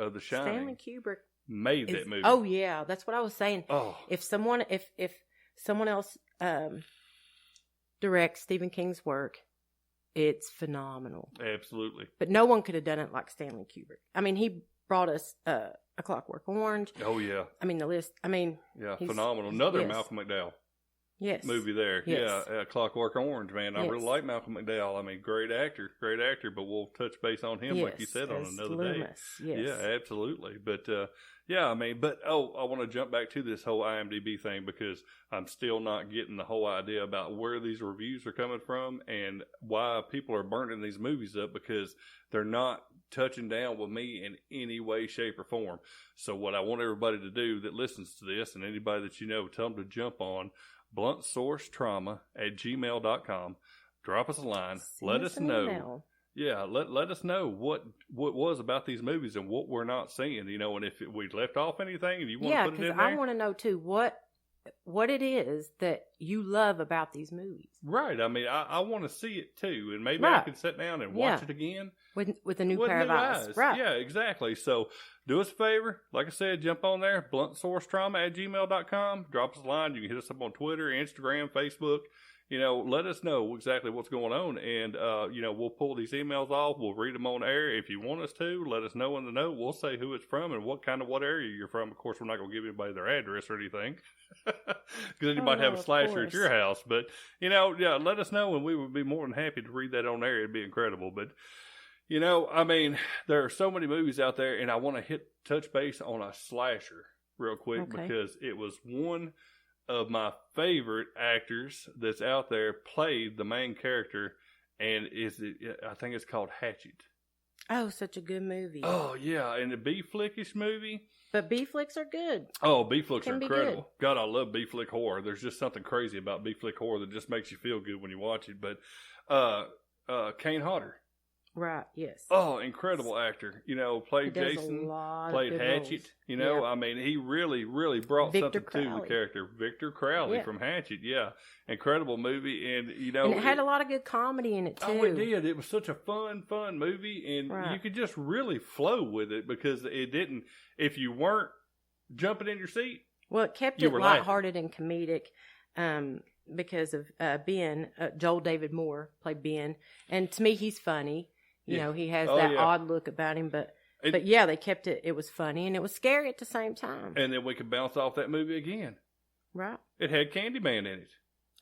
of The Shining. Stanley Kubrick made that movie. Oh yeah, that's what I was saying. Oh. If someone else directs Stephen King's work, it's phenomenal. Absolutely. But no one could have done it like Stanley Kubrick. I mean, he brought us A Clockwork Orange. Oh yeah. I mean, the list. I mean, yeah, phenomenal. Another yes. Malcolm McDowell. Yes. Movie there. Yes. Yeah, Clockwork Orange, man. I Yes. really like Malcolm McDowell. I mean, great actor, but we'll touch base on him, like you said, on another Loomis. day. Yes. Yeah, absolutely. But, yeah, I mean, I want to jump back to this whole IMDb thing because I'm still not getting the whole idea about where these reviews are coming from and why people are burning these movies up because they're not touching down with me in any way, shape, or form. So what I want everybody to do that listens to this and anybody that you know, tell them to jump on bluntsourcetrauma@gmail.com. Drop us a line. Let us know. Email. Yeah, let us know what was about these movies and what we're not seeing, and if we left off anything and you want to put it in there. I want to know too what it is that you love about these movies. Right. I mean, I want to see it too, and maybe right. I can sit down and watch it again with a new pair of eyes. Right. Yeah, exactly. So do us a favor. Like I said, jump on there, bluntsourcetrauma@gmail.com. Drop us a line. You can hit us up on Twitter, Instagram, Facebook. Let us know exactly what's going on. And, we'll pull these emails off. We'll read them on air. If you want us to, let us know in the note. We'll say who it's from and what area you're from. Of course, we're not going to give anybody their address or anything. Because then you might have a slasher at your house. But, let us know and we would be more than happy to read that on air. It'd be incredible. But, I mean, there are so many movies out there and I want to touch base on a slasher real quick because it was one of my favorite actors that's out there played the main character, and I think it's called Hatchet. Oh, such a good movie. Oh yeah, and the B-flickish movie. But B-flicks are good. Oh, B-flicks are incredible. God, I love B-flick horror. There's just something crazy about B-flick horror that just makes you feel good when you watch it. But Kane Hodder. Right, yes. Oh, incredible actor. Played Jason, played Hatchet. I mean, he really, really brought something to the character. Victor Crowley from Hatchet, yeah. Incredible movie. And, and it had a lot of good comedy in it, too. Oh, it did. It was such a fun movie. And you could just really flow with it because it didn't, if you weren't jumping in your seat. Well, it kept it lighthearted and comedic. Because of Ben, Joel David Moore played Ben. And to me, he's funny. He has that odd look about him, but they kept it. It was funny and it was scary at the same time. And then we could bounce off that movie again. Right. It had Candyman in it.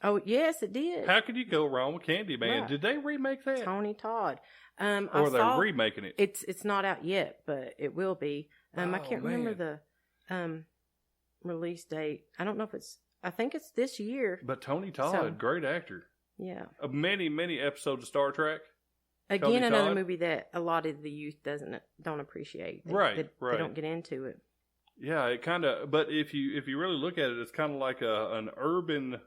Oh, yes, it did. How could you go wrong with Candyman? Right. Did they remake that? Tony Todd. Or they're remaking it? It's not out yet, but it will be. I can't remember the release date. I don't know if I think it's this year. But Tony Todd, great actor. Yeah. Many, many episodes of Star Trek. Again, another movie that a lot of the youth don't appreciate. They don't get into it. Yeah, it kind of. But if you really look at it, it's kind of like an urban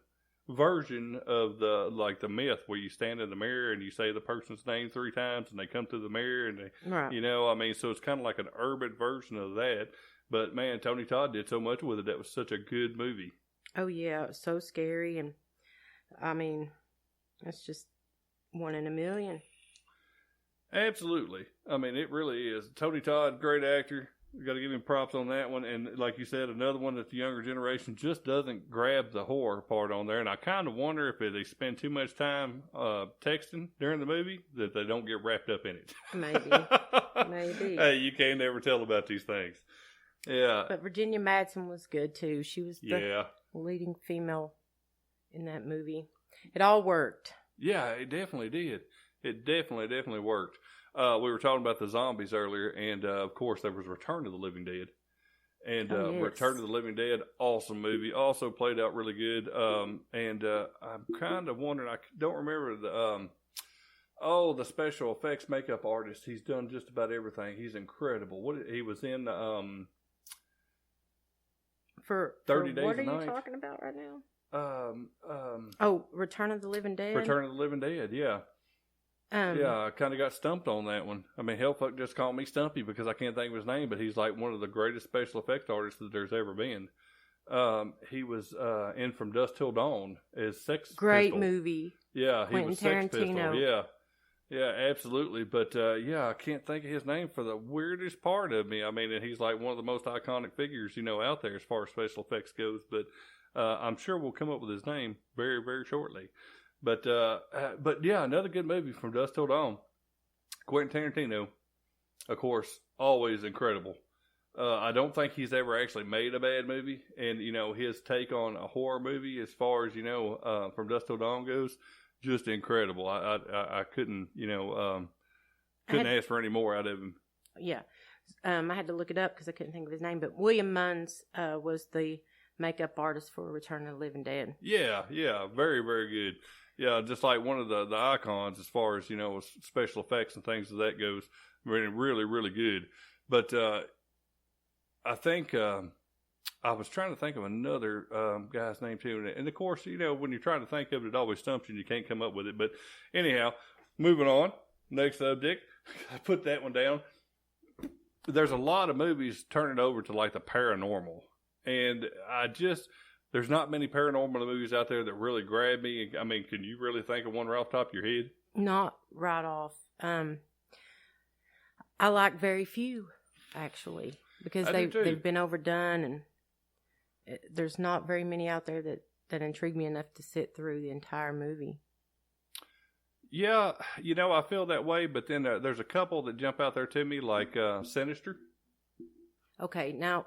version of the myth where you stand in the mirror and you say the person's name 3 times and they come through the mirror and they, so it's kind of like an urban version of that. But man, Tony Todd did so much with it. That was such a good movie. Oh yeah, it was so scary, and I mean, that's just 1 in a million. Absolutely. I mean, it really is. Tony Todd, great actor. We got to give him props on that one. And like you said, another one that the younger generation just doesn't grab the horror part on there. And I kind of wonder if they spend too much time texting during the movie that they don't get wrapped up in it. Maybe. Hey, you can't never tell about these things. Yeah. But Virginia Madsen was good too. She was the leading female in that movie. It all worked. Yeah, it definitely did. It definitely worked. We were talking about the zombies earlier, and of course there was Return of the Living Dead. And Return of the Living Dead, awesome movie. Also played out really good. And I'm kind of wondering, I don't remember the special effects makeup artist. He's done just about everything. He's incredible. He was in for 30 Days what a Night. What are you talking about right now? Return of the Living Dead? Return of the Living Dead, yeah. I kind of got stumped on that one. I mean, hellfuck just called me Stumpy because I can't think of his name, but he's like one of the greatest special effects artists that there's ever been. He was in From Dusk Till Dawn as Sex Great Pistol. movie. Yeah, Quentin he was Sex Tarantino. Pistol. Yeah. Yeah, absolutely. But yeah, I can't think of his name for the weirdest part of me. I mean, and he's like one of the most iconic figures, out there as far as special effects goes. But I'm sure we'll come up with his name very, very shortly. But yeah, another good movie from Dusk Till Dawn. Quentin Tarantino, of course, always incredible. I don't think he's ever actually made a bad movie, and his take on a horror movie, as far as from Dusk Till Dawn goes, just incredible. I couldn't couldn't ask for any more out of him. Yeah, I had to look it up because I couldn't think of his name, but William Munns was the makeup artist for Return of the Living Dead. Yeah, very, very good. Yeah, just like one of the icons as far as special effects and things of that goes. Really, really, really good. But I think I was trying to think of another guy's name too, and of course, when you're trying to think of it, it always stumps you and you can't come up with it. But anyhow, moving on. Next subject, I put that one down. There's a lot of movies turning over to like the paranormal, and there's not many paranormal movies out there that really grab me. I mean, can you really think of one right off the top of your head? Not right off. I like very few, actually, because they've been overdone, and there's not very many out there that intrigue me enough to sit through the entire movie. Yeah, I feel that way, but then there's a couple that jump out there to me, like Sinister. Okay, now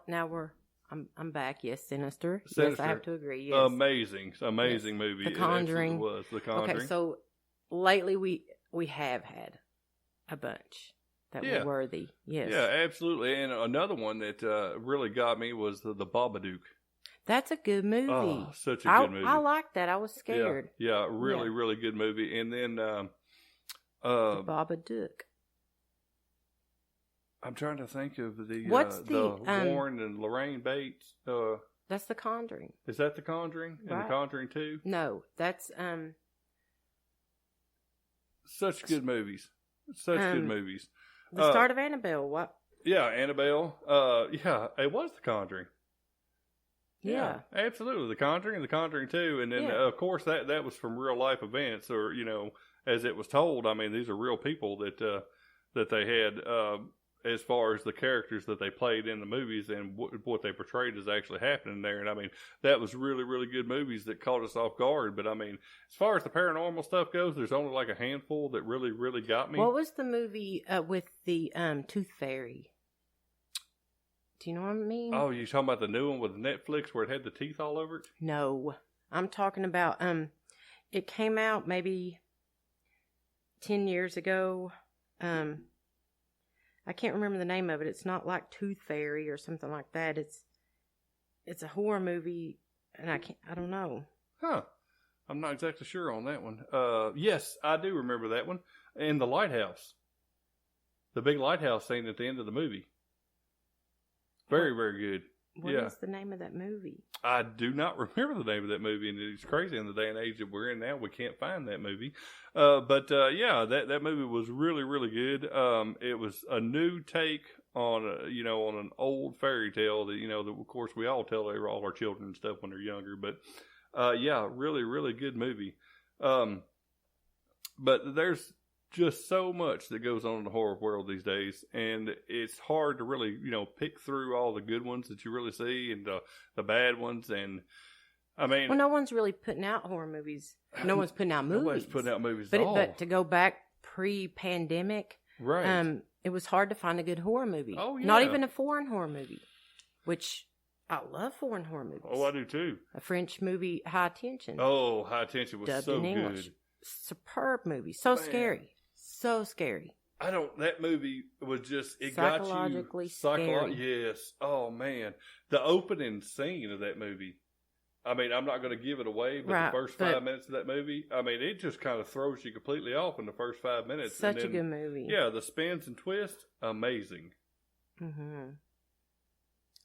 I'm back. Yes, Sinister. Yes, I have to agree. Yes. Amazing movie. The Conjuring. It was The Conjuring. Okay, so lately we have had a bunch that were worthy. Yes. Yeah, absolutely. And another one that really got me was the Babadook. That's a good movie. Oh, such a good movie. I liked that. I was scared. Yeah, really good movie. And then the Babadook. I'm trying to think of the Warren and Lorraine Bates. That's The Conjuring. Is that The Conjuring? Right. And The Conjuring 2? No, that's such good movies. Good movies. The start of Annabelle. What? Yeah, Annabelle. Yeah, it was The Conjuring. Yeah, absolutely. The Conjuring and The Conjuring 2. And then, of course, that was from real life events, or, as it was told. I mean, these are real people that they had, as far as the characters that they played in the movies and what they portrayed is actually happening there. And I mean, that was really, really good movies that caught us off guard. But I mean, as far as the paranormal stuff goes, there's only like a handful that really, really got me. What was the movie with the Tooth Fairy? Do you know what I mean? Oh, you talking about the new one with Netflix where it had the teeth all over it? No, I'm talking about it came out maybe 10 years ago. I can't remember the name of it. It's not like Tooth Fairy or something like that. It's a horror movie, and I don't know. Huh. I'm not exactly sure on that one. Yes, I do remember that one. And the lighthouse. The big lighthouse scene at the end of the movie. Very, very good. What is the name of that movie? I do not remember the name of that movie, and it's crazy in the day and age that we're in now. We can't find that movie. But that movie was really, really good. It was a new take on on an old fairy tale that that of course we all tell all our children and stuff when they're younger. But really, really good movie. But there's just so much that goes on in the horror world these days, and it's hard to really pick through all the good ones that you really see and the bad ones. And I mean, no one's really putting out horror movies. No one's putting out movies. Nobody's putting out movies at all. But to go back pre-pandemic, right? It was hard to find a good horror movie. Oh yeah, not even a foreign horror movie, which I love foreign horror movies. Oh, I do too. A French movie, High Tension. Oh, High Tension was so good. Superb movie. So scary. So scary. That movie was just, it psychologically got you. Scary. Yes. Oh, man. The opening scene of that movie. I mean, I'm not going to give it away, but the first 5 minutes of that movie, I mean, it just kind of throws you completely off in the first 5 minutes. Such a good movie. Yeah, the spins and twists, amazing. Mm-hmm.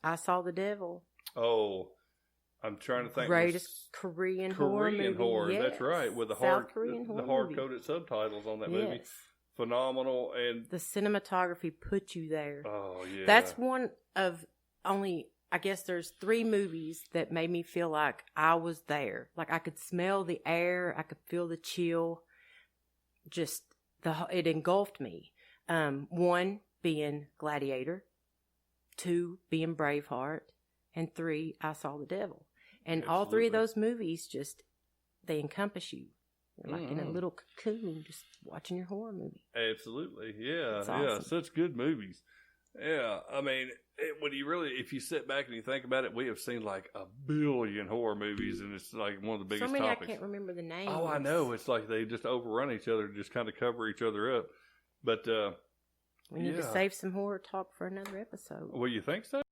I Saw the Devil. Oh, I'm trying to think. Greatest Korean horror movie. Yes. That's right. With the hard-coded subtitles on that movie. Phenomenal. And the cinematography put you there. Oh, yeah. That's one of only, I guess there's 3 movies that made me feel like I was there. Like I could smell the air. I could feel the chill. Just it engulfed me. 1 being Gladiator, 2 being Braveheart, and 3 I Saw the Devil. And all 3 of those movies they encompass you. You're like in a little cocoon, just watching your horror movie. Absolutely, yeah, awesome. Yeah, such good movies. Yeah, I mean, if you sit back and you think about it, we have seen like 1 billion horror movies, and it's like one of the biggest so many topics. I can't remember the names. Oh, I know. It's like they just overrun each other, just kind of cover each other up. But we need to save some horror talk for another episode. Well, you think so?